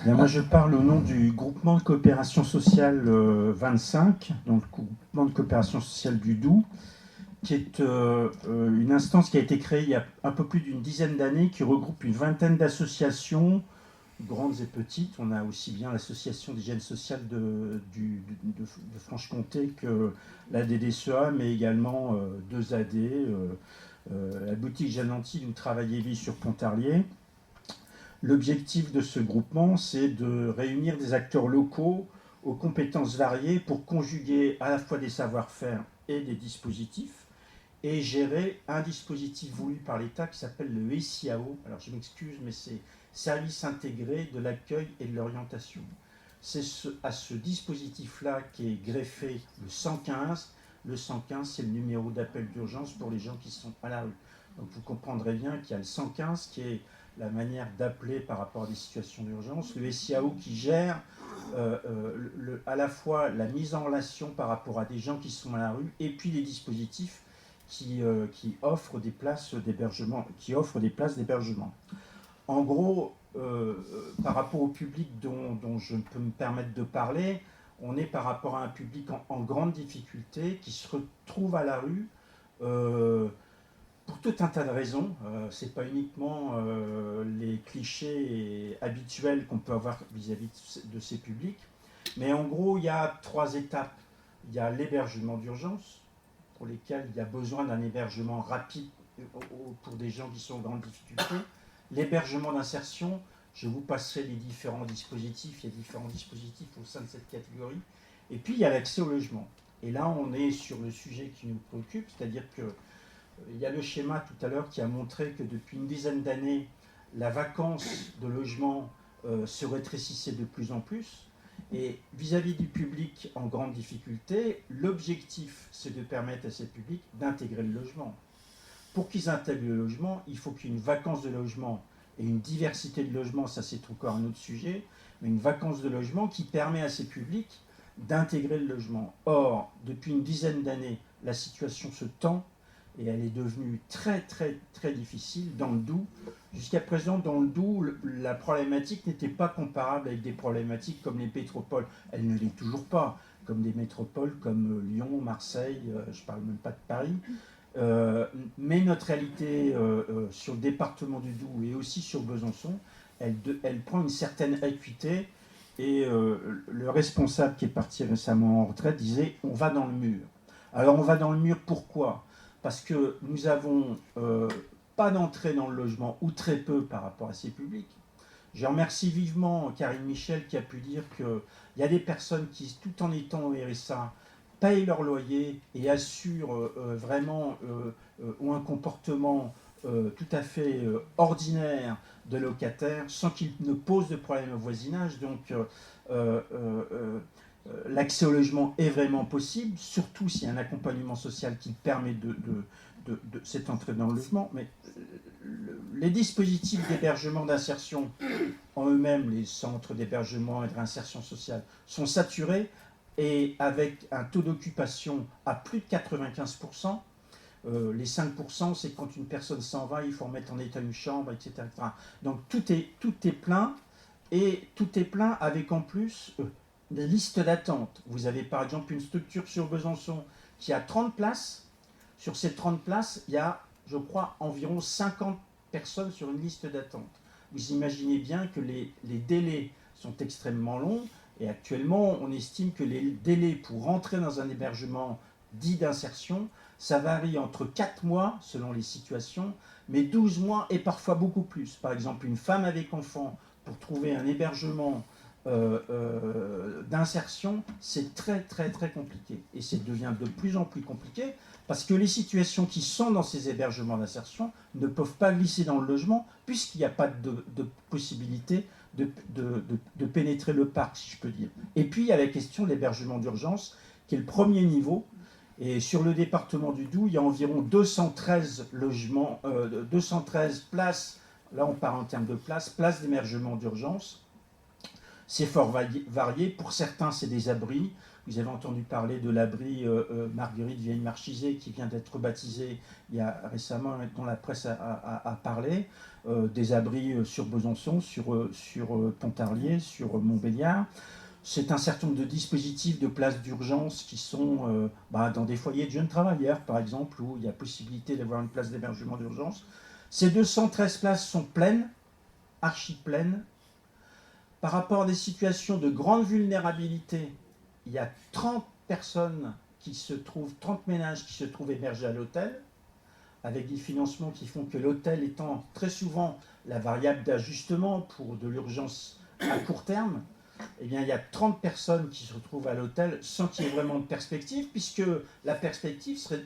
Bien, moi, je parle au nom du groupement de coopération sociale 25, donc le groupement de coopération sociale du Doubs, qui est une instance qui a été créée il y a un peu plus d'une dizaine d'années, qui regroupe une vingtaine d'associations, grandes et petites. On a aussi bien l'association d'hygiène sociale de Franche-Comté que la DDCEA, mais également 2AD, la boutique Jeanne Lentille où travaille Evie sur Pontarlier. L'objectif de ce groupement, c'est de réunir des acteurs locaux aux compétences variées pour conjuguer à la fois des savoir-faire et des dispositifs et gérer un dispositif voulu par l'État qui s'appelle le SIAO. Alors je m'excuse, mais c'est Service intégré de l'accueil et de l'orientation. C'est à ce dispositif-là qui est greffé le 115. Le 115, c'est le numéro d'appel d'urgence pour les gens qui sont à la rue. Donc vous comprendrez bien qu'il y a le 115 qui est la manière d'appeler par rapport à des situations d'urgence, le SIAO qui gère à la fois la mise en relation par rapport à des gens qui sont à la rue et puis les dispositifs qui offrent des places d'hébergement. En gros, par rapport au public dont je peux me permettre de parler, on est par rapport à un public en grande difficulté qui se retrouve à la rue euh, pour tout un tas de raisons. Ce n'est pas uniquement les clichés habituels qu'on peut avoir vis-à-vis de ces publics. Mais en gros, il y a trois étapes. Il y a l'hébergement d'urgence, pour lesquels il y a besoin d'un hébergement rapide pour des gens qui sont en grande difficulté. L'hébergement d'insertion, je vous passerai les différents dispositifs. Il y a différents dispositifs au sein de cette catégorie. Et puis, il y a l'accès au logement. Et là, on est sur le sujet qui nous préoccupe, c'est-à-dire que il y a le schéma tout à l'heure qui a montré que depuis une dizaine d'années, la vacance de logement se rétrécissait de plus en plus. Et vis-à-vis du public en grande difficulté, l'objectif, c'est de permettre à ces publics d'intégrer le logement. Pour qu'ils intègrent le logement, il faut qu'il y ait une vacance de logement et une diversité de logement, ça c'est encore un autre sujet, mais une vacance de logement qui permet à ces publics d'intégrer le logement. Or, depuis une dizaine d'années, la situation se tend et elle est devenue très très très difficile dans le Doubs. Jusqu'à présent, dans le Doubs, la problématique n'était pas comparable avec des problématiques comme les métropoles. Elle ne l'est toujours pas, comme des métropoles comme Lyon, Marseille, je ne parle même pas de Paris. Mais notre réalité sur le département du Doubs et aussi sur Besançon, elle prend une certaine acuité. Et le responsable qui est parti récemment en retraite disait on va dans le mur. Alors on va dans le mur pourquoi? Parce que nous avons pas d'entrée dans le logement ou très peu par rapport à ces publics. Je remercie vivement Karine Michel qui a pu dire qu'il y a des personnes qui, tout en étant au RSA, payent leur loyer et assurent vraiment ont un comportement tout à fait ordinaire de locataires sans qu'ils ne posent de problème au voisinage. Donc l'accès au logement est vraiment possible, surtout s'il y a un accompagnement social qui permet de cette entrée dans le logement. Mais les dispositifs d'hébergement d'insertion en eux-mêmes, les centres d'hébergement et de réinsertion sociale, sont saturés et avec un taux d'occupation à plus de 95%. Les 5%, c'est quand une personne s'en va, il faut remettre en état une chambre, etc. Donc tout est plein, et tout est plein avec en plus des listes d'attente. Vous avez par exemple une structure sur Besançon qui a 30 places. Sur ces 30 places, il y a, je crois, environ 50 personnes sur une liste d'attente. Vous imaginez bien que les délais sont extrêmement longs, et actuellement, on estime que les délais pour rentrer dans un hébergement dit d'insertion, ça varie entre 4 mois selon les situations, mais 12 mois et parfois beaucoup plus. Par exemple, une femme avec enfant, pour trouver un hébergement d'insertion, c'est très très très compliqué. Et ça devient de plus en plus compliqué parce que les situations qui sont dans ces hébergements d'insertion ne peuvent pas glisser dans le logement puisqu'il n'y a pas de possibilité de pénétrer le parc, si je peux dire. Et puis il y a la question de l'hébergement d'urgence, qui est le premier niveau. Et sur le département du Doubs, il y a environ 213 logements, 213 places, là on parle en termes de places d'hébergement d'urgence. C'est fort varié. Pour certains, c'est des abris. Vous avez entendu parler de l'abri Marguerite Vieille-Marchizé qui vient d'être baptisé il y a récemment, dont la presse a parlé, des abris sur Besançon, sur Pontarlier, sur Montbéliard. C'est un certain nombre de dispositifs de places d'urgence qui sont dans des foyers de jeunes travailleurs, par exemple, où il y a possibilité d'avoir une place d'hébergement d'urgence. Ces 213 places sont pleines, archi pleines. Par rapport à des situations de grande vulnérabilité, il y a 30 personnes qui se trouvent, 30 ménages qui se trouvent hébergés à l'hôtel, avec des financements qui font que l'hôtel étant très souvent la variable d'ajustement pour de l'urgence à court terme, eh bien, il y a 30 personnes qui se retrouvent à l'hôtel sans qu'il y ait vraiment de perspective, puisque la perspective serait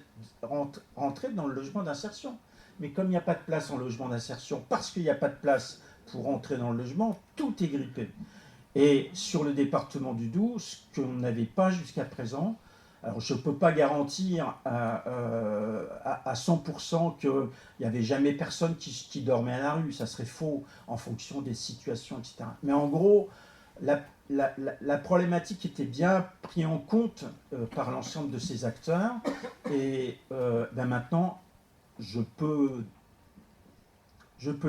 rentrer dans le logement d'insertion. Mais comme il n'y a pas de place en logement d'insertion, parce qu'il n'y a pas de place pour entrer dans le logement, tout est grippé. Et sur le département du Doubs, ce qu'on n'avait pas jusqu'à présent, alors je ne peux pas garantir à 100% qu'il n'y avait jamais personne qui dormait à la rue, ça serait faux en fonction des situations, etc. Mais en gros, la problématique était bien prise en compte par l'ensemble de ces acteurs. Et maintenant, je peux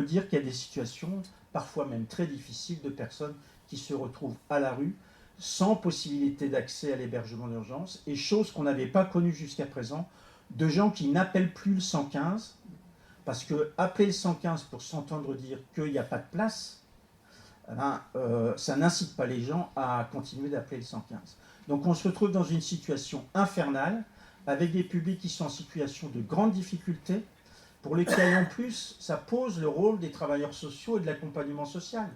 dire qu'il y a des situations, parfois même très difficiles, de personnes qui se retrouvent à la rue, sans possibilité d'accès à l'hébergement d'urgence, et chose qu'on n'avait pas connue jusqu'à présent, de gens qui n'appellent plus le 115, parce que appeler le 115 pour s'entendre dire qu'il n'y a pas de place, ça n'incite pas les gens à continuer d'appeler le 115. Donc on se retrouve dans une situation infernale, avec des publics qui sont en situation de grande difficulté, pour lesquels en plus ça pose le rôle des travailleurs sociaux et de l'accompagnement social.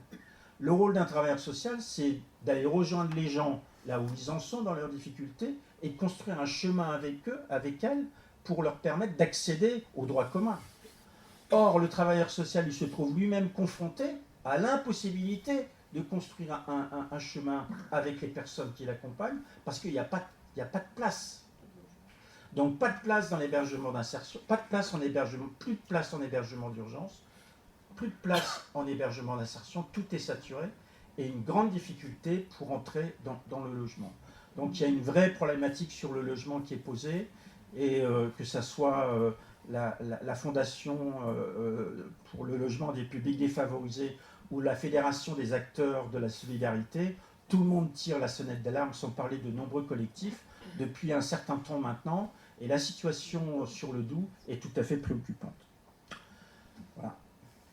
Le rôle d'un travailleur social, c'est d'aller rejoindre les gens là où ils en sont dans leurs difficultés et de construire un chemin avec eux, avec elles, pour leur permettre d'accéder aux droits communs. Or, le travailleur social, il se trouve lui-même confronté à l'impossibilité de construire un chemin avec les personnes qui l'accompagnent parce qu'il n'y a pas de place. Donc, pas de place dans l'hébergement d'insertion, pas de place en hébergement, plus de place en hébergement d'urgence, plus de place en hébergement d'insertion, tout est saturé, et une grande difficulté pour entrer dans le logement. Donc il y a une vraie problématique sur le logement qui est posée, et que ce soit la Fondation pour le logement des publics défavorisés ou la Fédération des acteurs de la solidarité, tout le monde tire la sonnette d'alarme, sans parler de nombreux collectifs, depuis un certain temps maintenant, et la situation sur le Doubs est tout à fait préoccupante.